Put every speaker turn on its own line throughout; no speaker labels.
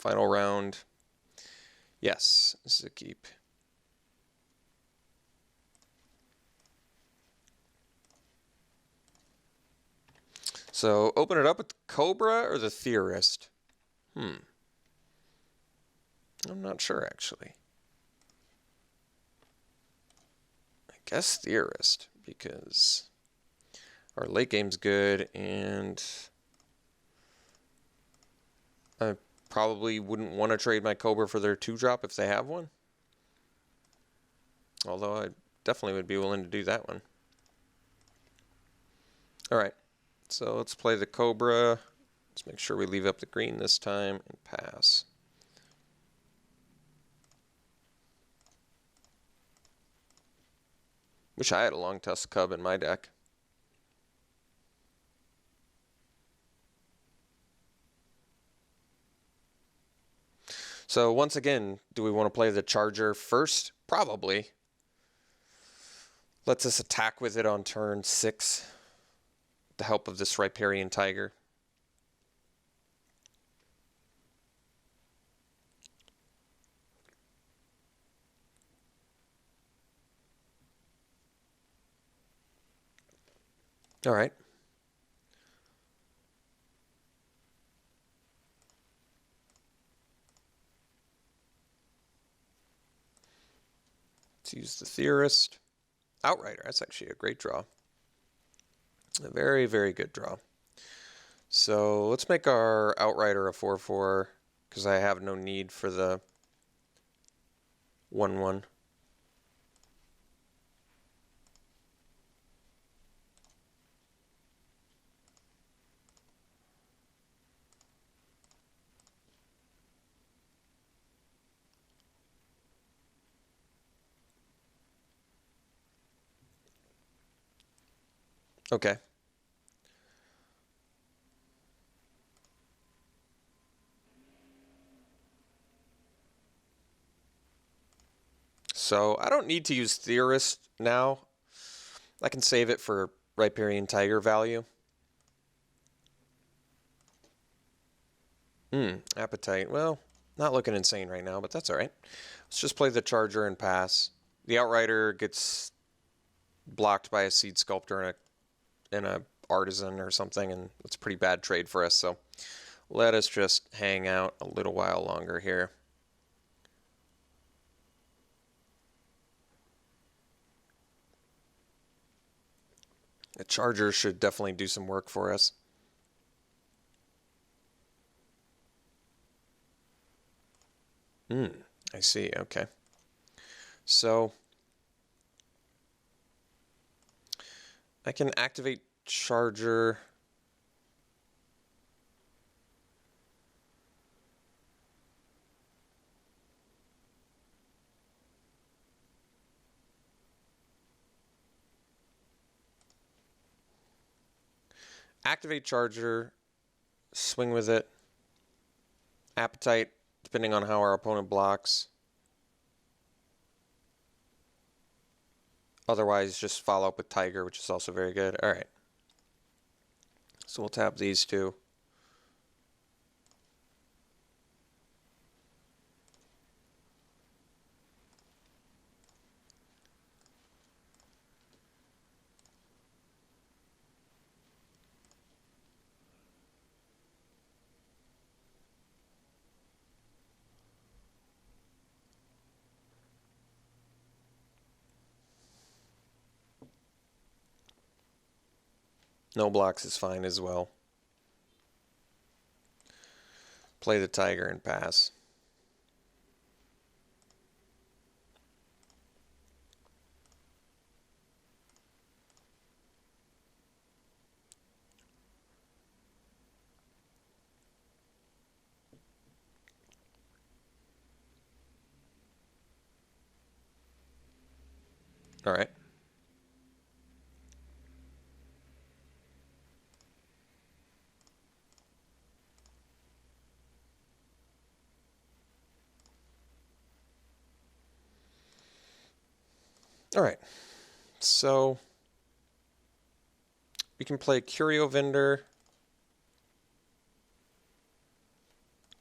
Final round. Yes, this is a keep. So open it up with the Cobra or the Theorist. I'm not sure actually. I guess Theorist because our late game's good and I probably wouldn't want to trade my Cobra for their 2-drop if they have one. Although I definitely would be willing to do that one. Alright, so let's play the Cobra. Let's make sure we leave up the green this time and pass. Wish I had a long tusk cub in my deck. So once again, do we want to play the Charger first? Probably. Lets us attack with it on turn 6 with the help of this Riparian Tiger. All right. Let's use the Theorist. Outrider, that's actually a great draw. A very, very good draw. So let's make our Outrider a 4/4 because I have no need for the 1/1. Okay. So I don't need to use Theorist now. I can save it for Riparian Tiger value. Appetite. Well, not looking insane right now, but that's all right. Let's just play the Charger and pass. The Outrider gets blocked by a Seed Sculptor and a Artisan or something, and it's a pretty bad trade for us. So let us just hang out a little while longer here. The Charger should definitely do some work for us. I see. Okay. So I can activate Charger. Activate Charger, swing with it. Appetite, depending on how our opponent blocks. Otherwise, just follow up with Tiger, which is also very good. All right. So we'll tap these two. No blocks is fine as well. Play the Tiger and pass. All right. All right. So we can play Curio Vendor.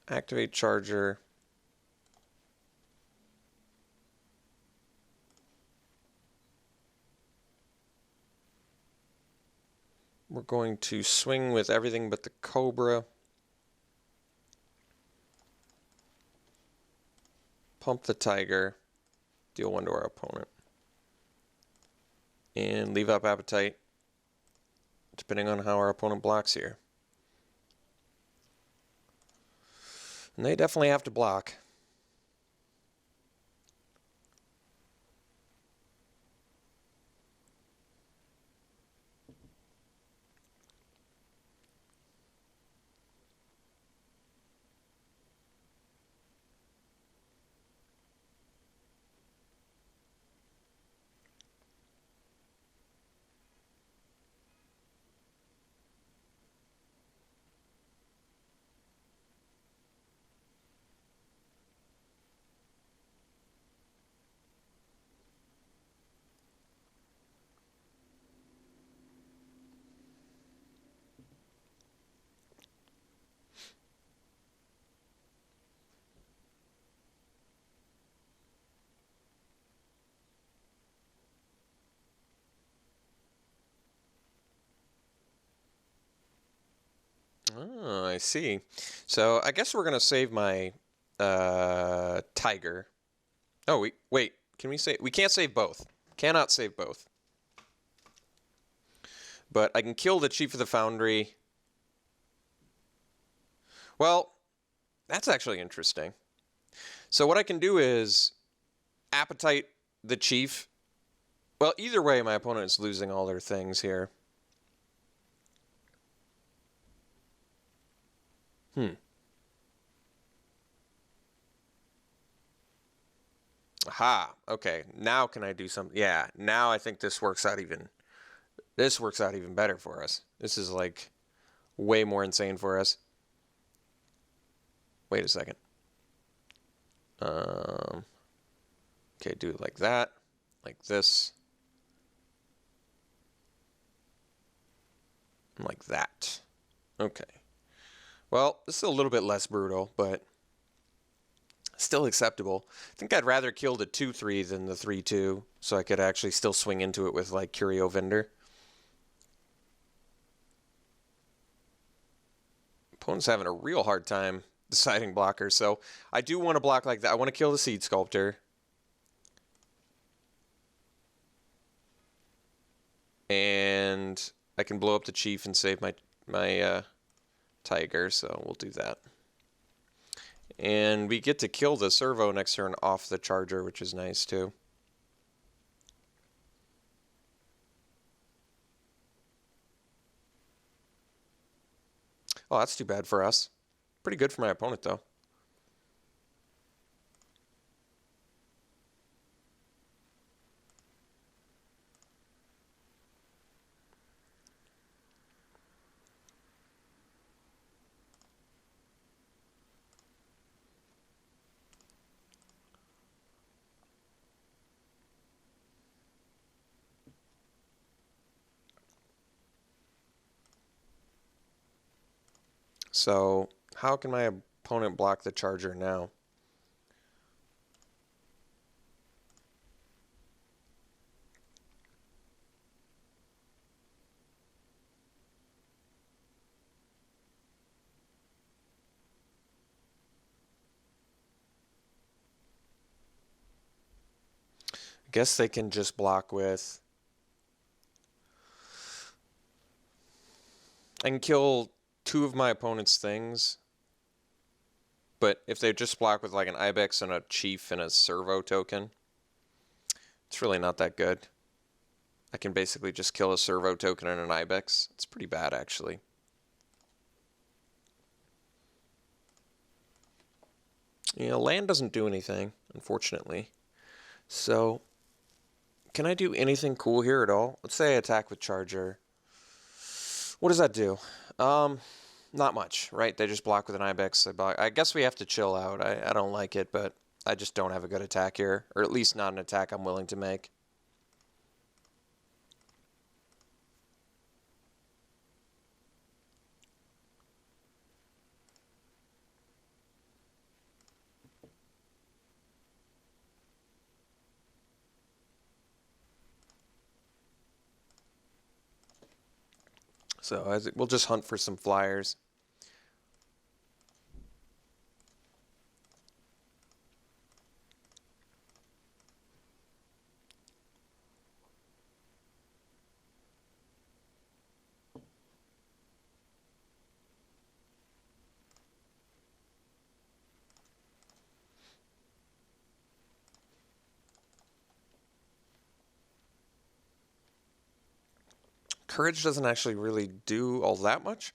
Activate charger. We're going to swing with everything but the Cobra. Pump the Tiger. Deal 1 to our opponent. And leave up Appetite, depending on how our opponent blocks here. And they definitely have to block. Oh, I see. So I guess we're going to save my Tiger. Oh, wait. Can we save? We can't save both. Cannot save both. But I can kill the Chief of the Foundry. Well, that's actually interesting. So what I can do is Appetite the Chief. Well, either way, my opponent is losing all their things here. Aha. Okay. Now can I do something? Yeah. Now I think this works out even. This works out even better for us. This is like way more insane for us. Wait a second. Okay, do it like that, like this, and like that. Okay. Well, this is a little bit less brutal, but still acceptable. I think I'd rather kill the 2-3 than the 3-2, so I could actually still swing into it with like Curio Vendor. Opponent's having a real hard time deciding blockers, so I do want to block like that. I want to kill the Seed Sculptor. And I can blow up the Chief and save my Tiger, so we'll do that. And we get to kill the Servo next turn off the Charger, which is nice too. Oh, that's too bad for us. Pretty good for my opponent, though. So, how can my opponent block the Charger now? I guess they can just block with... I can kill 2 of my opponent's things. But if they just block with like an Ibex and a Chief and a Servo token, it's really not that good. I can basically just kill a Servo token and an Ibex. It's pretty bad, actually. You know, land doesn't do anything, unfortunately. So, can I do anything cool here at all? Let's say I attack with Charger. What does that do? Not much, right? They just block with an Ibex. I guess we have to chill out. I don't like it, but I just don't have a good attack here. Or at least not an attack I'm willing to make. So we'll just hunt for some flyers. Courage doesn't actually really do all that much.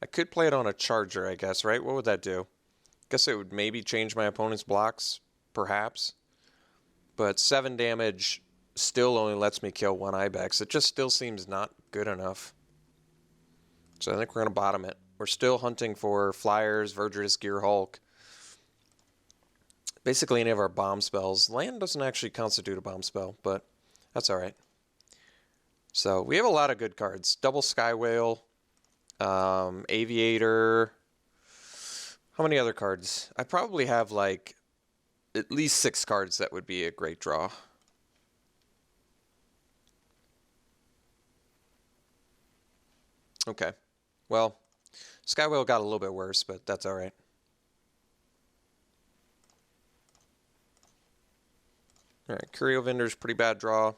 I could play it on a charger, I guess, right? What would that do? Guess it would maybe change my opponent's blocks, perhaps. But 7 damage still only lets me kill 1 Ibex. It just still seems not good enough. So I think we're going to bottom it. We're still hunting for Flyers, Verdurous Gear Hulk. Basically any of our bomb spells. Land doesn't actually constitute a bomb spell, but that's alright. So we have a lot of good cards. Double Sky Whale, Aviator. How many other cards? I probably have like at least 6 cards that would be a great draw. Okay. Well, Sky Whale got a little bit worse, but that's alright. Alright, Curio Vendor's pretty bad draw.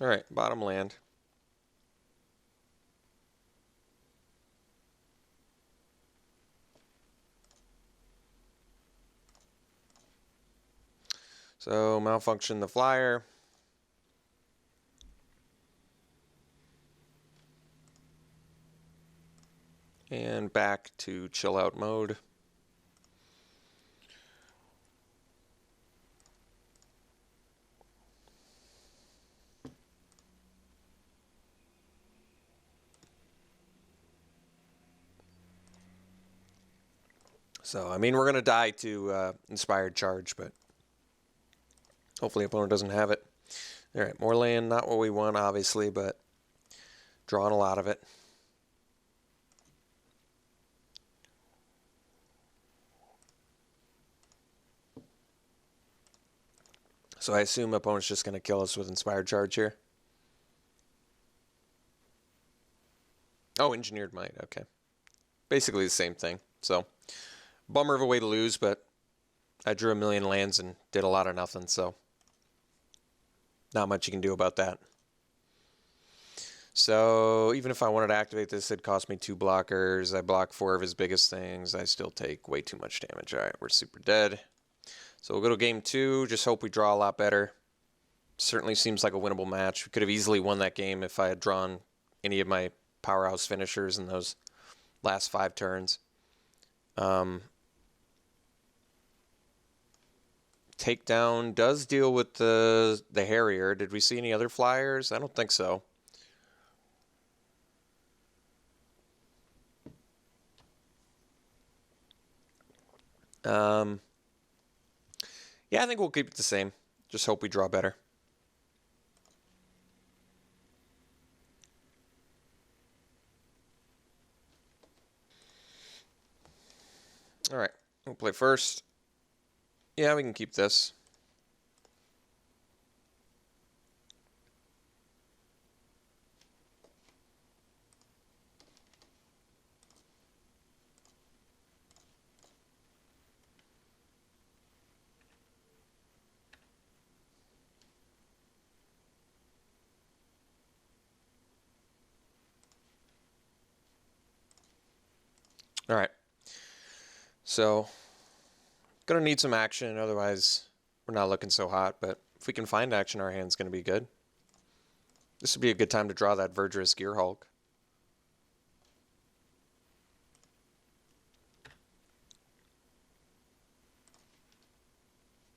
Alright, bottom land. So, malfunction the flyer. And back to chill out mode. So, I mean, we're going to die to Inspired Charge, but hopefully opponent doesn't have it. Alright, more land, not what we want, obviously, but drawing a lot of it. So I assume opponent's just going to kill us with Inspired Charge here. Oh, Engineered Might, okay. Basically the same thing. So, bummer of a way to lose, but I drew a million lands and did a lot of nothing, so not much you can do about that. So, even if I wanted to activate this, it'd cost me 2 blockers. I block 4 of his biggest things. I still take way too much damage. Alright, we're super dead. So we'll go to game 2. Just hope we draw a lot better. Certainly seems like a winnable match. We could have easily won that game if I had drawn any of my powerhouse finishers in those last 5 turns. Takedown does deal with the Harrier. Did we see any other flyers? I don't think so. Yeah, I think we'll keep it the same. Just hope we draw better. Alright, we'll play first. Yeah, we can keep this. Alright. So, gonna need some action, otherwise we're not looking so hot, but if we can find action, our hand's gonna be good. This would be a good time to draw that Verdurous Gear Hulk.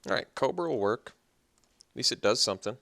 Alright, Cobra will work. At least it does something.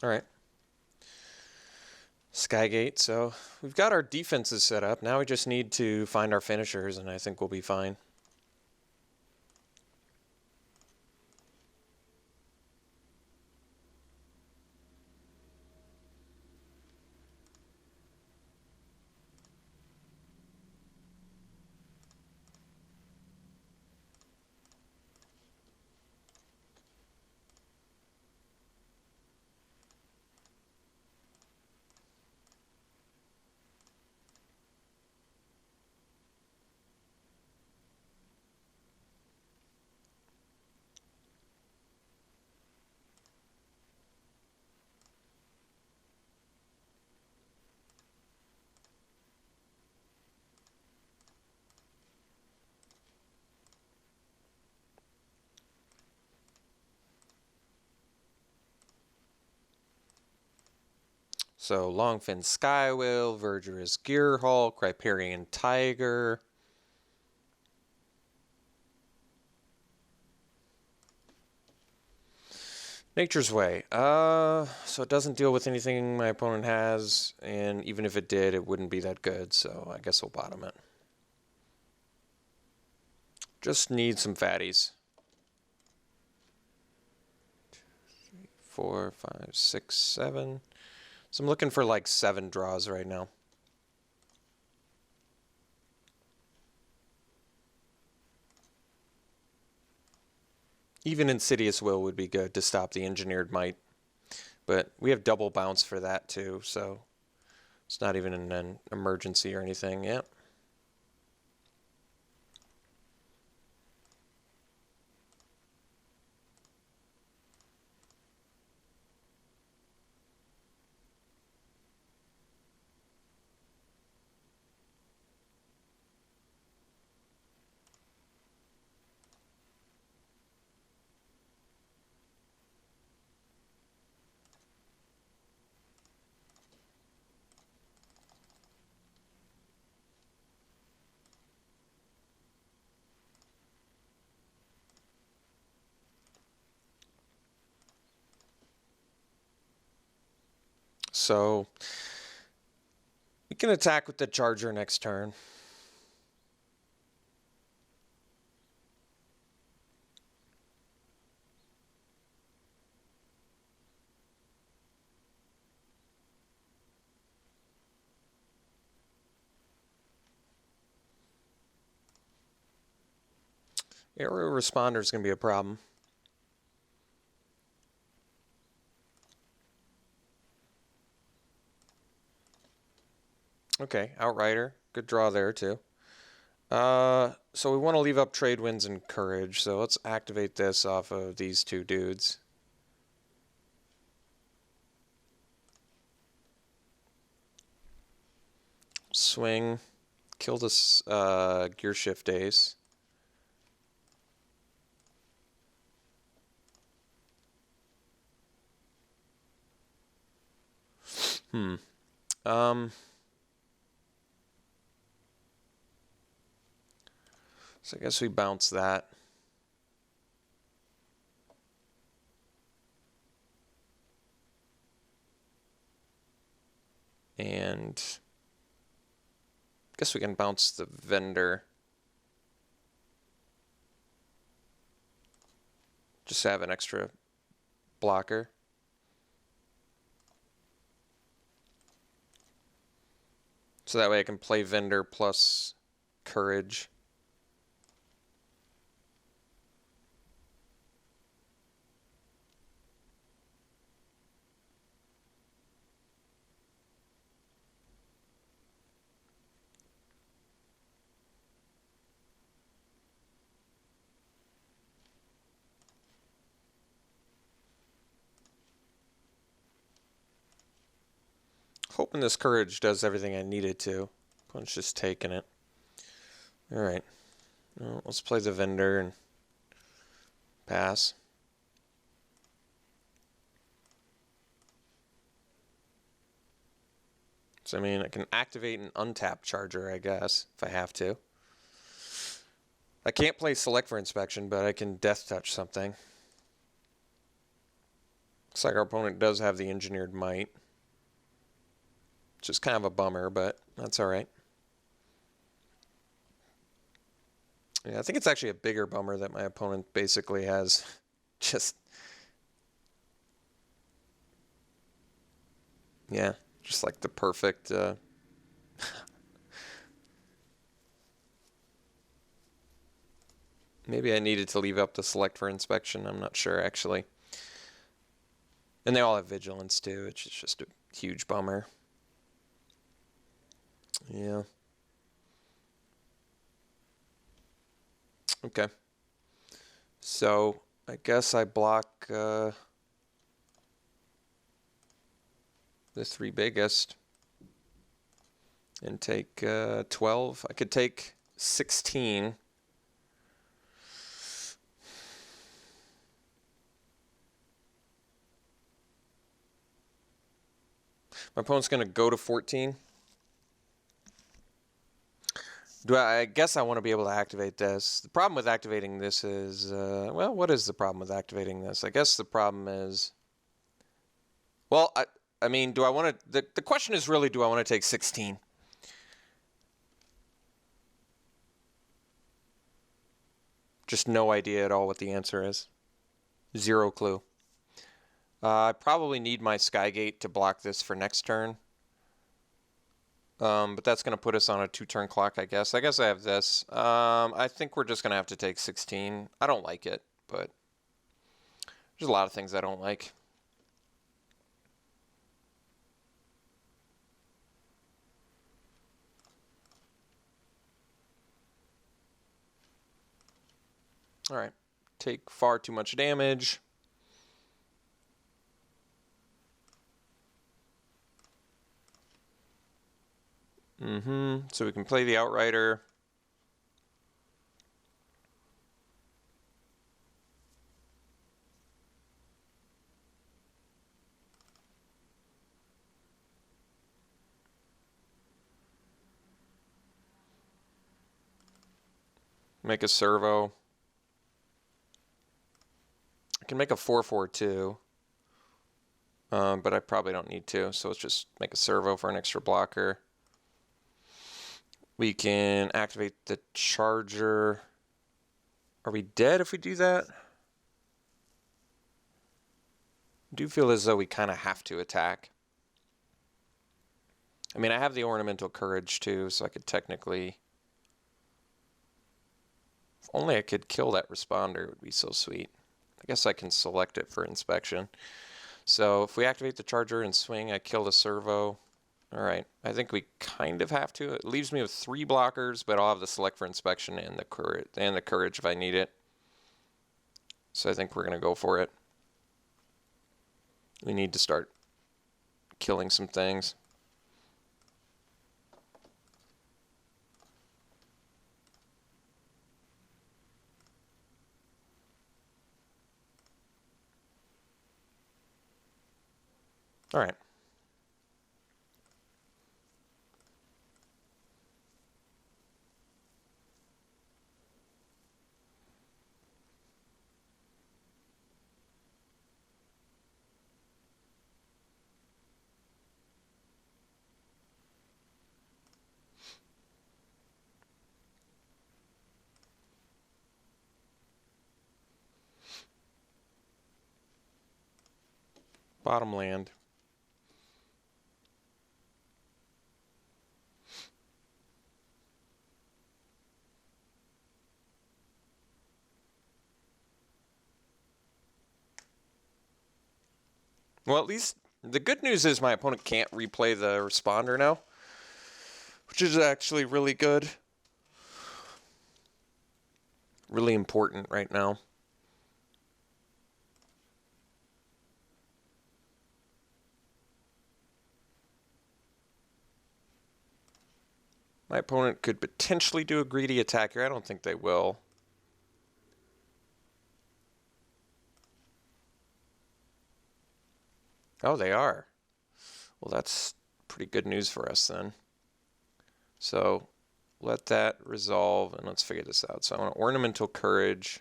All right. Skygate. So we've got our defenses set up. Now we just need to find our finishers, and I think we'll be fine. So Longfin Skywhale, Verdurous Gearhulk, Riparian Tiger. Nature's Way. So it doesn't deal with anything my opponent has, and even if it did, it wouldn't be that good, so I guess we'll bottom it. Just need some fatties. 2, 3, 4, 5, 6, 7. So I'm looking for like 7 draws right now. Even Insidious Will would be good to stop the Engineered Might. But we have double bounce for that too, so it's not even an emergency or anything. Yep. So we can attack with the Charger next turn. Aerial Responder is going to be a problem. Okay, Outrider. Good draw there, too. So we want to leave up Trade Winds and Courage, so let's activate this off of these 2 dudes. Swing. Kill this Gear Shift Ace. So I guess we bounce that. And I guess we can bounce the Vendor. Just have an extra blocker. So that way I can play Vendor plus Courage. Hoping this Courage does everything I need it to. Opponent's just taking it. Alright. Well, let's play the Vendor and pass. So, I mean, I can activate an untap Charger, I guess, if I have to. I can't play Select for Inspection, but I can Death Touch something. Looks like our opponent does have the Engineered Might. Which is kind of a bummer, but that's alright. Yeah, I think it's actually a bigger bummer that my opponent basically has just... Yeah, just like the perfect... Maybe I needed to leave up the select for inspection. I'm not sure, actually. And they all have vigilance, too. It's just a huge bummer. Yeah. Okay. So, I guess I block the 3 biggest and take 12. I could take 16. My opponent's going to go to 14. I guess I want to be able to activate this. The problem with activating this is, well, what is the problem with activating this? I guess the problem is, well, I mean, do I want to, the question is really, do I want to take 16? Just no idea at all what the answer is. Zero clue. I probably need my Skygate to block this for next turn. But that's going to put us on a 2-turn clock, I guess. I guess I have this. I think we're just going to have to take 16. I don't like it, but there's a lot of things I don't like. All right. Take far too much damage. So we can play the Outrider. Make a servo. I can make a 4/4/2. But I probably don't need to, so let's just make a servo for an extra blocker. We can activate the charger. Are we dead if we do that? I do feel as though we kind of have to attack. I mean, I have the Ornamental Courage too, so I could technically... If only I could kill that responder, it would be so sweet. I guess I can select it for inspection. So if we activate the charger and swing, I kill the servo. Alright, I think we kind of have to. It leaves me with 3 blockers, but I'll have the select for inspection and the courage if I need it. So I think we're going to go for it. We need to start killing some things. Alright. Bottom land. Well, at least the good news is my opponent can't replay the responder now, which is actually really good. Really important right now. My opponent could potentially do a greedy attack here. I don't think they will. Oh, they are. Well, that's pretty good news for us then. So let that resolve and let's figure this out. So I want Ornamental Courage.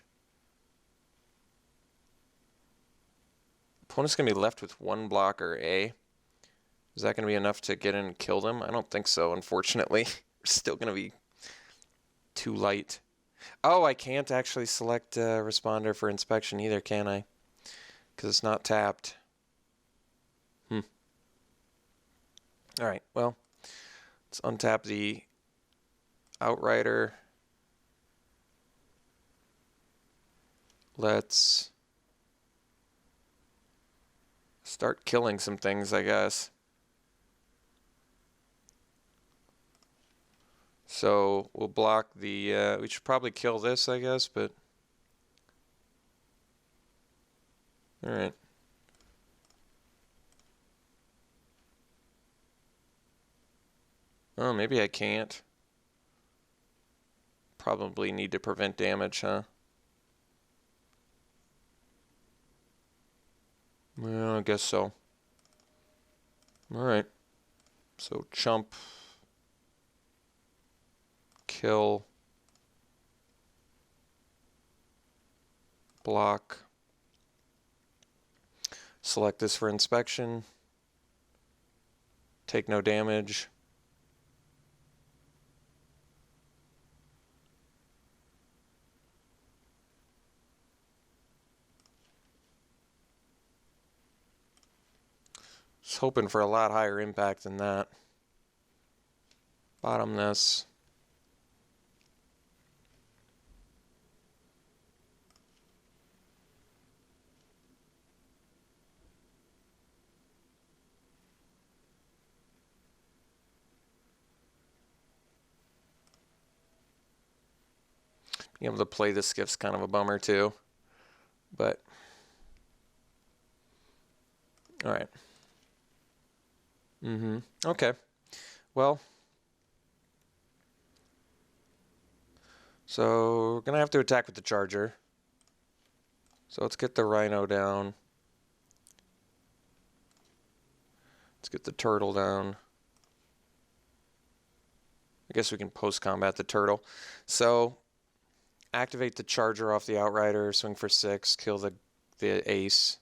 Opponent's going to be left with one blocker, A. Is that going to be enough to get in and kill them? I don't think so, unfortunately. We're still going to be too light. Oh, I can't actually select responder for inspection either, can I? Because it's not tapped. All right, well, let's untap the Outrider. Let's start killing some things, I guess. So we'll block the, we should probably kill this, I guess, but. All right. Oh, maybe I can't. Probably need to prevent damage, huh? Well, I guess so. Alright. So chump. Kill. Block. Select this for inspection. Take no damage. Was hoping for a lot higher impact than that. Bottom this. Being able to play the skiff's kind of a bummer too. But alright. Okay. Well, so we're gonna have to attack with the charger. So let's get the rhino down. Let's get the turtle down. I guess we can post-combat the turtle. So activate the charger off the Outrider, swing for 6, kill the ace.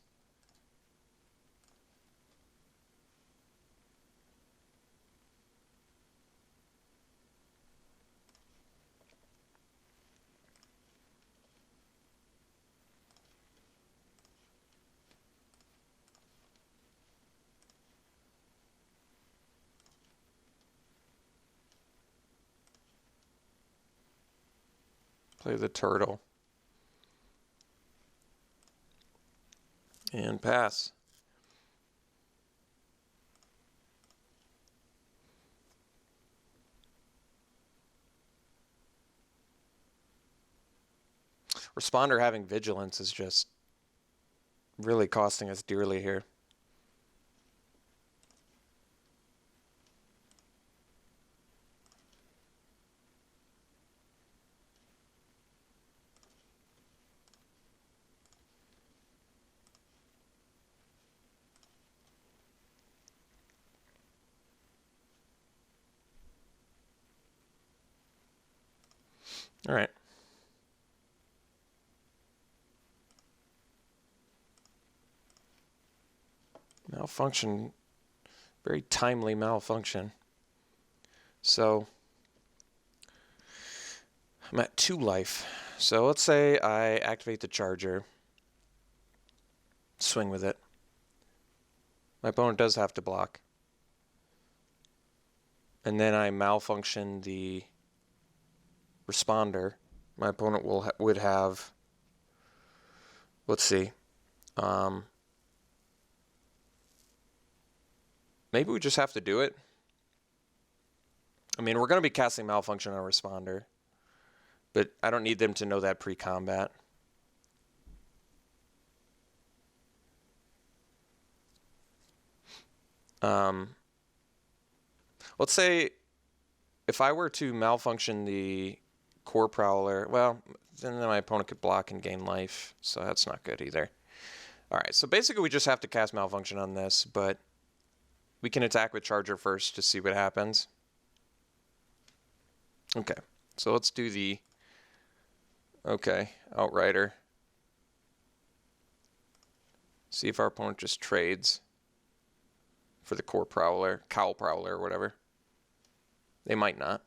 Play the turtle. And pass. Responder having vigilance is just really costing us dearly here. All right. Malfunction. Very timely malfunction. So I'm at 2 life. So let's say I activate the charger. Swing with it. My opponent does have to block. And then I malfunction the responder. My opponent would have, let's see, maybe we just have to do it. I mean, we're going to be casting malfunction on a responder, but I don't need them to know that pre-combat. Let's say if I were to malfunction the core prowler, well, then my opponent could block and gain life, so that's not good either. All right, so basically we just have to cast malfunction on this, but we can attack with charger first to see what happens. Okay, so let's do the, okay, Outrider. See if our opponent just trades for the core prowler, cowl prowler, or whatever. They might not.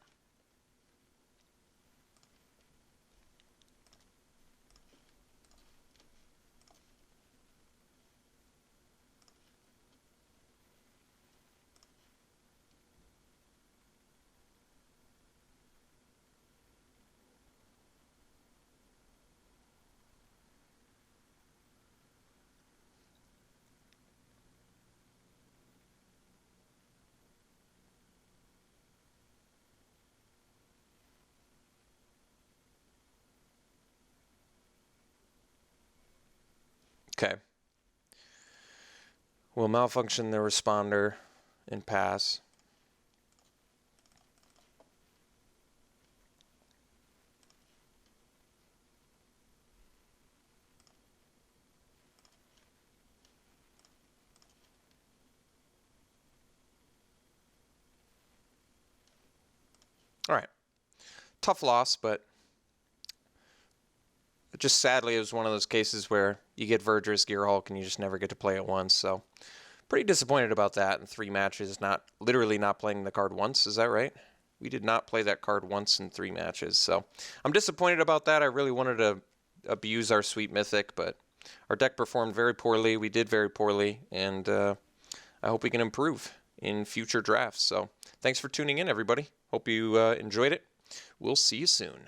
Okay. We'll malfunction the responder and pass. All right. Tough loss, but just sadly it was one of those cases where you get Verdurous Gearhulk and you just never get to play it once. So pretty disappointed about that in 3 matches, literally not playing the card once. Is that right? We did not play that card once in 3 matches. So I'm disappointed about that. I really wanted to abuse our Sweet Mythic, but our deck performed very poorly. We did very poorly, and I hope we can improve in future drafts. So thanks for tuning in, everybody. Hope you enjoyed it. We'll see you soon.